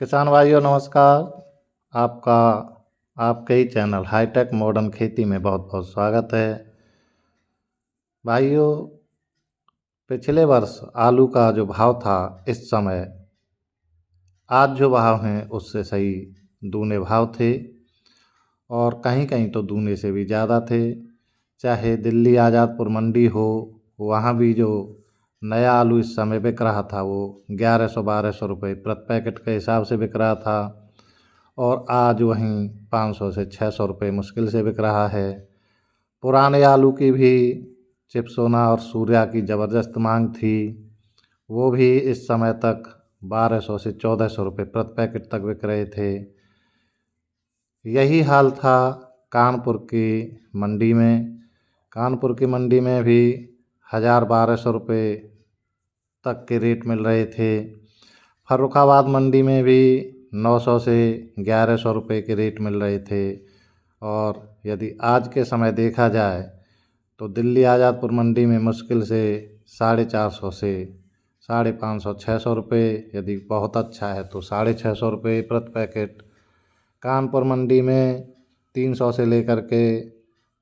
किसान भाइयों नमस्कार। आपका आपके ही चैनल हाईटेक मॉडर्न खेती में बहुत बहुत स्वागत है। भाइयों, पिछले वर्ष आलू का जो भाव था इस समय आज जो भाव हैं उससे सही दूने भाव थे और कहीं कहीं तो दूने से भी ज़्यादा थे। चाहे दिल्ली आज़ादपुर मंडी हो, वहाँ भी जो नया आलू इस समय बिक रहा था वो 1100-1200 रुपये प्रति पैकेट के हिसाब से बिक रहा था और आज वहीं 500 से 600 रुपये मुश्किल से बिक रहा है। पुराने आलू की भी चिपसोना और सूर्या की ज़बरदस्त मांग थी, वो भी इस समय तक 1200 से 1400 रुपये प्रति पैकेट तक बिक रहे थे। यही हाल था कानपुर की मंडी में। कानपुर की मंडी में भी 1000-1200 रुपये तक के रेट मिल रहे थे। फर्रुखाबाद मंडी में भी 900 से 1100 रुपये के रेट मिल रहे थे। और यदि आज के समय देखा जाए तो दिल्ली आज़ादपुर मंडी में मुश्किल से 450 से 550-600 रुपये, यदि बहुत अच्छा है तो 650 रुपये प्रति पैकेट। कानपुर मंडी में 300 से लेकर के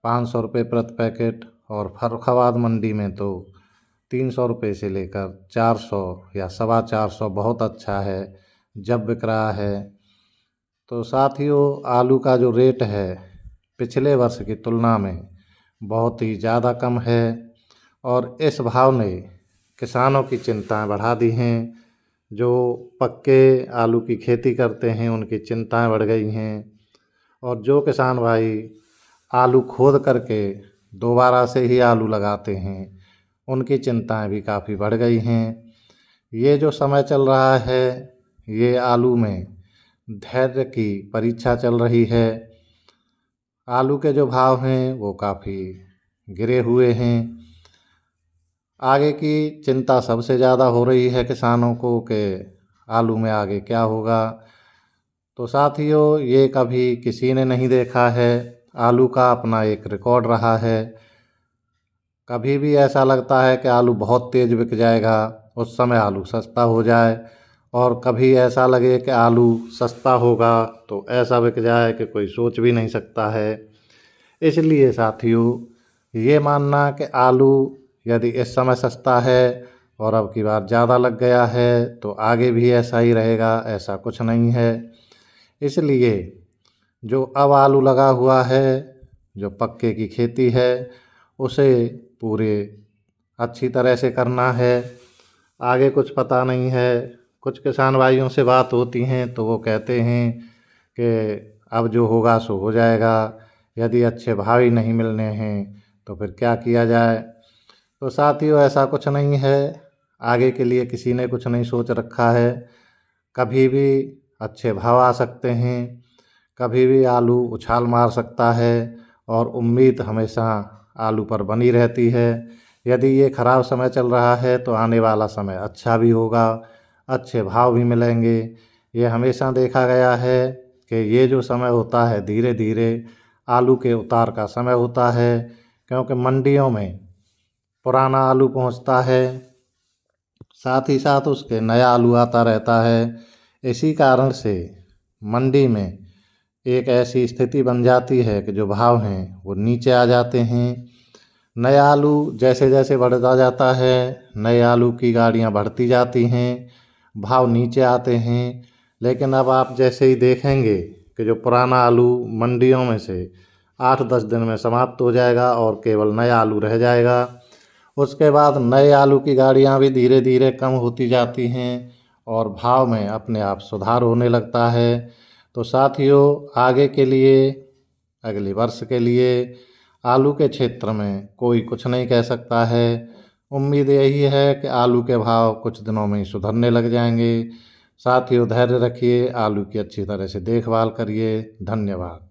500 रुपये प्रति पैकेट और फर्रुखाबाद मंडी में तो 300 रुपये से लेकर 400 या 425 बहुत अच्छा है जब बिक रहा है। तो साथियों, आलू का जो रेट है पिछले वर्ष की तुलना में बहुत ही ज़्यादा कम है और इस भाव ने किसानों की चिंताएं बढ़ा दी हैं। जो पक्के आलू की खेती करते हैं उनकी चिंताएं बढ़ गई हैं और जो किसान भाई आलू खोद करके दोबारा से ही आलू लगाते हैं उनकी चिंताएं भी काफ़ी बढ़ गई हैं। ये जो समय चल रहा है ये आलू में धैर्य की परीक्षा चल रही है। आलू के जो भाव हैं वो काफ़ी गिरे हुए हैं। आगे की चिंता सबसे ज़्यादा हो रही है किसानों को कि आलू में आगे क्या होगा। तो साथियों, ये कभी किसी ने नहीं देखा है। आलू का अपना एक रिकॉर्ड रहा है। कभी भी ऐसा लगता है कि आलू बहुत तेज़ बिक जाएगा, उस समय आलू सस्ता हो जाए, और कभी ऐसा लगे कि आलू सस्ता होगा तो ऐसा बिक जाए कि कोई सोच भी नहीं सकता है। इसलिए साथियों, ये मानना कि आलू यदि इस समय सस्ता है और अब की बार ज़्यादा लग गया है तो आगे भी ऐसा ही रहेगा, ऐसा कुछ नहीं है। इसलिए जो अब आलू लगा हुआ है, जो पक्के की खेती है, उसे पूरे अच्छी तरह से करना है। आगे कुछ पता नहीं है। कुछ किसान भाइयों से बात होती हैं तो वो कहते हैं कि अब जो होगा सो हो जाएगा, यदि अच्छे भाव ही नहीं मिलने हैं तो फिर क्या किया जाए। तो साथियों, ऐसा कुछ नहीं है। आगे के लिए किसी ने कुछ नहीं सोच रखा है। कभी भी अच्छे भाव आ सकते हैं, कभी भी आलू उछाल मार सकता है और उम्मीद हमेशा आलू पर बनी रहती है। यदि ये ख़राब समय चल रहा है तो आने वाला समय अच्छा भी होगा, अच्छे भाव भी मिलेंगे। ये हमेशा देखा गया है कि ये जो समय होता है धीरे धीरे आलू के उतार का समय होता है, क्योंकि मंडियों में पुराना आलू पहुंचता है, साथ ही साथ उसके नया आलू आता रहता है। इसी कारण से मंडी में एक ऐसी स्थिति बन जाती है कि जो भाव हैं वो नीचे आ जाते हैं। नया आलू जैसे जैसे बढ़ता जाता है, नए आलू की गाड़ियां बढ़ती जाती हैं, भाव नीचे आते हैं। लेकिन अब आप जैसे ही देखेंगे कि जो पुराना आलू मंडियों में से 8-10 दिन में समाप्त हो जाएगा और केवल नया आलू रह जाएगा। उसके बाद नए आलू की गाड़ियां भी धीरे धीरे कम होती जाती हैं और भाव में अपने आप सुधार होने लगता है। तो साथियों, आगे के लिए, अगले वर्ष के लिए आलू के क्षेत्र में कोई कुछ नहीं कह सकता है। उम्मीद यही है कि आलू के भाव कुछ दिनों में ही सुधरने लग जाएंगे। साथियों, धैर्य रखिए, आलू की अच्छी तरह से देखभाल करिए। धन्यवाद।